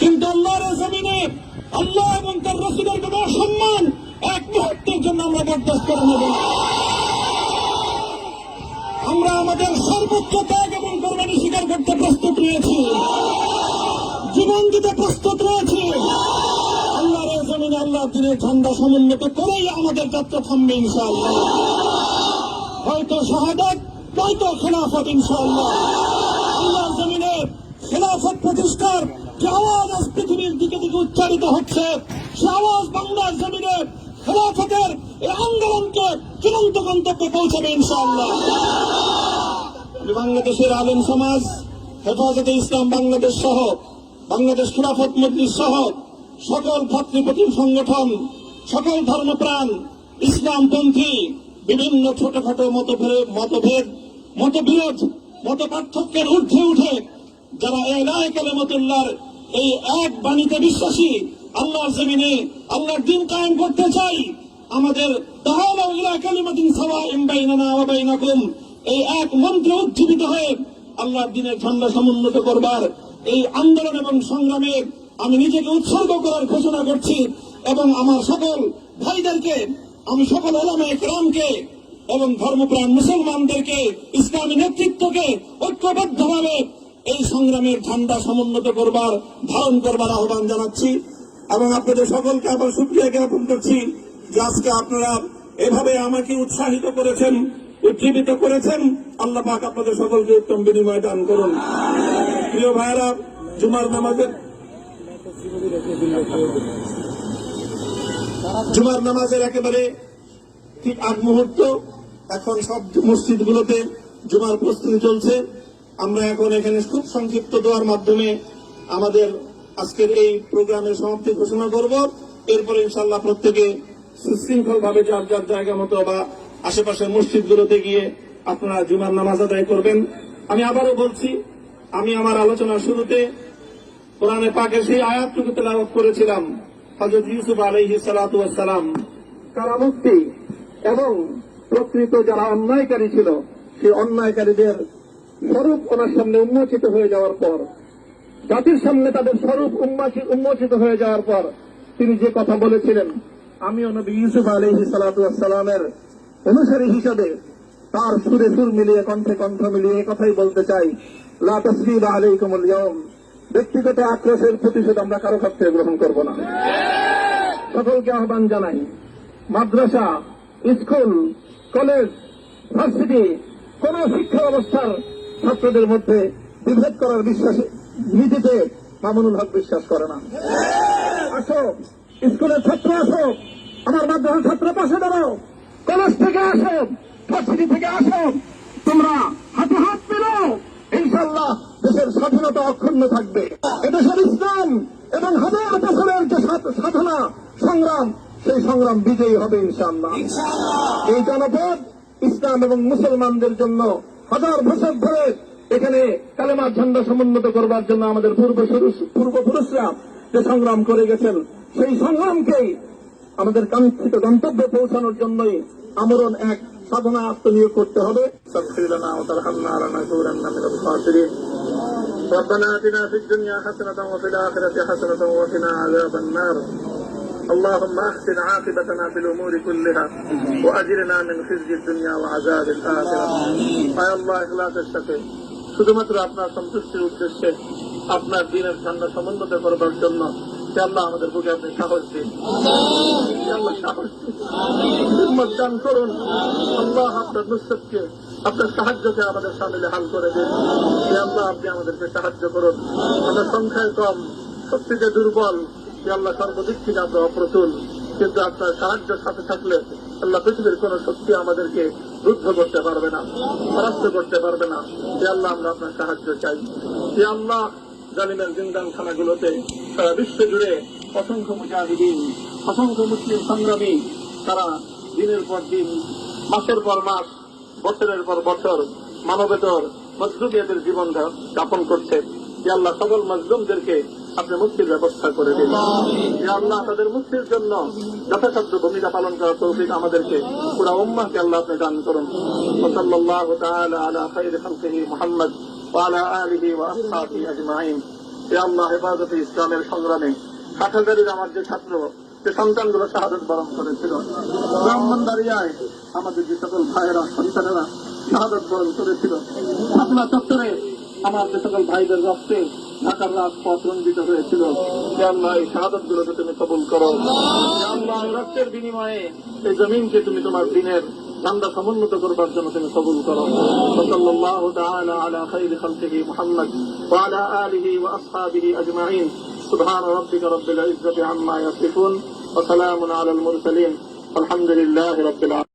কিন্তু আল্লাহর জমিনে আল্লাহ এবং তার রাসূলের কোনো অসম্মান এক মুহূর্তের জন্য আমরা বরদাস্ত করে নেব না। আমরা আমাদের সর্বোচ্চ ত্যাগ এবং কোরবানি স্বীকার করতে প্রস্তুত রয়েছি, জীবন দিতে প্রস্তুত রয়েছি। আল্লাহর জমিনে আল্লাহর দিনের ঝান্ডা সমুন্নত করেই আমাদের যাত্রা থামবে ইনশাআল্লাহ। হয়তো শাহাদাত, নয়তো খেলাফত ইনশাআল্লাহ। আল্লাহর জমিনে খেলাফত প্রতিষ্ঠার যে আওয়াজ আজ পৃথিবীর দিকে দিকে উচ্চারিত হচ্ছে, সে আওয়াজ বাংলার জমিনে খেলাফতের এই আন্দোলনকে চূড়ান্ত গন্তব্যে পৌঁছাবে ইনশাআল্লাহ। আমি বাংলাদেশের আলেম সমাজ, হেফাজতে ইসলাম বাংলাদেশ সহ বাংলাদেশ খেলাফত মজলিস সহ সকল ভাতৃপ্রতিম সংগঠন, সকল ধর্মপ্রাণ, ইসলামপন্থী বিভিন্ন ছোটখাটো মতভেদ, মতবিরোধ, মত পার্থক্যের ঊর্ধ্বে উঠে যারা ইলাহি কালিমাতুল্লাহর এই এক বাণীতে বিশ্বাসী, আল্লাহর জমিনে আল্লাহর দ্বীন কায়েম করতে চাই, আমাদের তাআলা ইলা কালিমাতিন সাওয়াইন বাইনানা ওয়া বাইনাকুম এই এক মন্ত্রে উজ্জীবিত হয়ে আল্লাহর দ্বীনের ঝান্ডা সমুন্নত করবার এই আন্দোলন এবং সংগ্রামে আমি নিজেকে উৎসর্গ করার ঘোষণা করছি। এবং আমার সকল ভাইদেরকে, আমি সকল উলামায়ে কেরামকে এবং ধর্মপ্রাণ মুসলমানদেরকে, ইসলামী নেতৃত্বকে ঐক্যবদ্ধভাবে এই সংগ্রামের ঝান্ডা সমুন্নত করবার, ধারণ করবার আহ্বান জানাচ্ছি। এবং আপনাদের সকলকে আবার শুকরিয়া জ্ঞাপন করছি যে আজকে আপনারা এভাবে আমাকে উৎসাহিত করেছেন, উজ্জীবিত করেছেন। আল্লাহ পাক আপনাদের সকলকে উত্তম বিনিময় দান করুন। প্রিয় ভাইয়েরা, জুমার নামাজের একেবারে ঠিক আগ মুহূর্ত। এখন সব মসজিদগুলোতে জুমার প্রস্তুতি চলছে। আমরা এখন এখানে খুব সংক্ষিপ্ত দোয়ার মাধ্যমে আমাদের আজকের এই প্রোগ্রামের সমাপ্তি ঘোষণা করব। এরপরে ইনশাআল্লাহ প্রত্যেকে সুশৃঙ্খল ভাবে যার যার জায়গা মতো বা আশেপাশের মসজিদগুলোতে গিয়ে আপনারা জুমার নামাজ আদায় করবেন। আমি আবারও বলছি, আমি আমার আলোচনার শুরুতে কোরআনে পাকের সেই আয়াতটুকু তেলাওয়াত করেছিলাম, হযরত ইউসুফ আলাইহিস সালাতু ওয়াস সালাম কারামুক্তি এবং প্রকৃত যারা অন্যায়কারী ছিল সেই অন্যায়কারীদের স্বরূপ ওনার সামনে উন্মোচিত হয়ে যাওয়ার পর, জাতির সামনে তাদের স্বরূপ উন্মোচিত হয়ে যাওয়ার পর তিনি যে কথা বলেছিলেন, আমিও নবী ইউসুফ আলাইহিস সালাতু ওয়াস সালামের অনুসারী হিসাবে তার সুরে সুর মিলিয়ে, কণ্ঠে কণ্ঠ মিলিয়ে এই কথাই বলতে চাই, লা তাসরিবা আলাইকুমুল ইয়াউম। ব্যক্তিগত আক্রোশের প্রতিশোধ আমরা কারো কাছ থেকে গ্রহণ করব না। সকলকে আহ্বান জানাই, মাদ্রাসা, স্কুল, কলেজ, ভার্সিটি কোন শিক্ষা ব্যবস্থার ছাত্রদের মধ্যে বিভেদ করার বিশ্বাসে নীতিতে মামুনুল হক বিশ্বাস করে না। আসো, স্কুলের ছাত্র আসো, আমার মাদ্রাসার ছাত্র পাশে দাঁড়াও, কলেজ থেকে আসো, ভার্সিটি থেকে আসো, তোমরা হাতে হাত মেলাও, ইনশাআল্লাহ দেশের স্বাধীনতা অক্ষুণ্ণ থাকবে। এদেশের ইসলাম এবং হাজার বছরের যে সাধনা সংগ্রাম, সেই সংগ্রাম বিজয়ী হবে ইনশাআল্লাহ। এই জনপদ ইসলাম এবং মুসলমানদের জন্য হাজার বছর ধরে এখানে কালেমার ঝান্ডা সমুন্নত করবার জন্য আমাদের পূর্বপুরুষরা যে সংগ্রাম করে গেছেন, সেই সংগ্রামকেই আমাদের কাঙ্ক্ষিত গন্তব্যে পৌঁছানোর জন্যই আমরণ এক সাধনা আত্মনিয়োগ করতে হবে। ربنا آتنا في الدنيا حسنة وفي الآخرة حسنة وقنا عذاب النار اللهم أحسن عاقبتنا في الأمور كلها وأجرنا من خزي الدنيا وعذاب الآخرة আয় আল্লাহ, ইখলাসের সাথে শুধুমাত্র আপনার সন্তুষ্টির উদ্দেশ্যে আপনার দ্বীনের ঝান্ডা সমুন্নত করবার জন্য আল্লাহ আমাদের বুকে আপনি সাহস দিন, আল্লাহ সাহস দিন, হিম্মত দান করুন। আল্লাহ আপনার নুসরতকে, আপনার সাহায্যকে আমাদের সামিলে হাল করে দিন। আল্লাহ আপনি আমাদেরকে সাহায্য করুন। আমরা সংখ্যায় কম, শক্তিতে দুর্বল, আল্লাহ সর্বদিক থেকে আমরা অপ্রতুল, কিন্তু আপনার সাহায্যের সাথে থাকলে আল্লাহ পৃথিবীর কোন শক্তি আমাদেরকে রুদ্ধ করতে পারবে না, পরাস্ত করতে পারবে না। আল্লাহ আমরা আপনার সাহায্য চাই। আল্লাহ জালিমের জিন্দানখানাগুলোতে সারা বিশ্ব জুড়ে অসংখ্য মুজাহিদিন, অসংখ্য মুসলিম সংগ্রামী তারা দিনের পর দিন, মাসের পর মাস, বছরের পর বছর মানবেতর মজলুমিয়াতের জীবন যাপন করছে। আল্লাহ সকল মজলুমদেরকে আপনি মুক্তির ব্যবস্থা করে দিন। আল্লাহ তাদের মুক্তির জন্য যথাসাধ্য ভূমিকা পালন করার তৌফিক আমাদেরকে, পুরা উম্মাহকে আল্লাহ আপনি দান করুন। সাল্লাল্লাহু তাআলা আলা খায়রি খালকিহি মুহাম্মদ ওয়া আলা আলিহি ওয়া আসহাবিহি আজমাইন। হে আল্লাহ, হেফাজতে ইসলামের সংগ্রামে হাটহাজারীর আমার যে ছাত্র, যে সন্তানগুলো শাহাদত বরণ করেছিল, ব্রাহ্মণবাড়িয়ায় আমাদের যে সকল ভাইয়েরা, সন্তানেরা শাহাদত বরণ করেছিল, শাপলা চত্বরে আমার যে সকল ভাইদের রক্তে ঢাকার রাজপথ রঞ্জিত হয়েছিল, হে আল্লাহ, এই শাহাদত গুলোকে তুমি কবুল করো। হে আল্লাহ, এই রক্তের বিনিময়ে এই জমিনকে তুমি তোমার দিনের ঝান্ডা সমুন্নত করবার জন্য তুমি কবুল করো। সাল্লাল্লাহু তাআলা আলা খায়রি খালকিহি মুহাম্মদ ওয়া আলা আলিহি ওয়া আসহাবিহি আজমাইন। সুবহান রাব্বিকা রাব্বিল ইজ্জাতি আম্মা ইয়াসিফুন ওয়া সালামুন আলাল মুরসালিন। আলহামদুলিল্লাহি রাব্বিল আলামিন।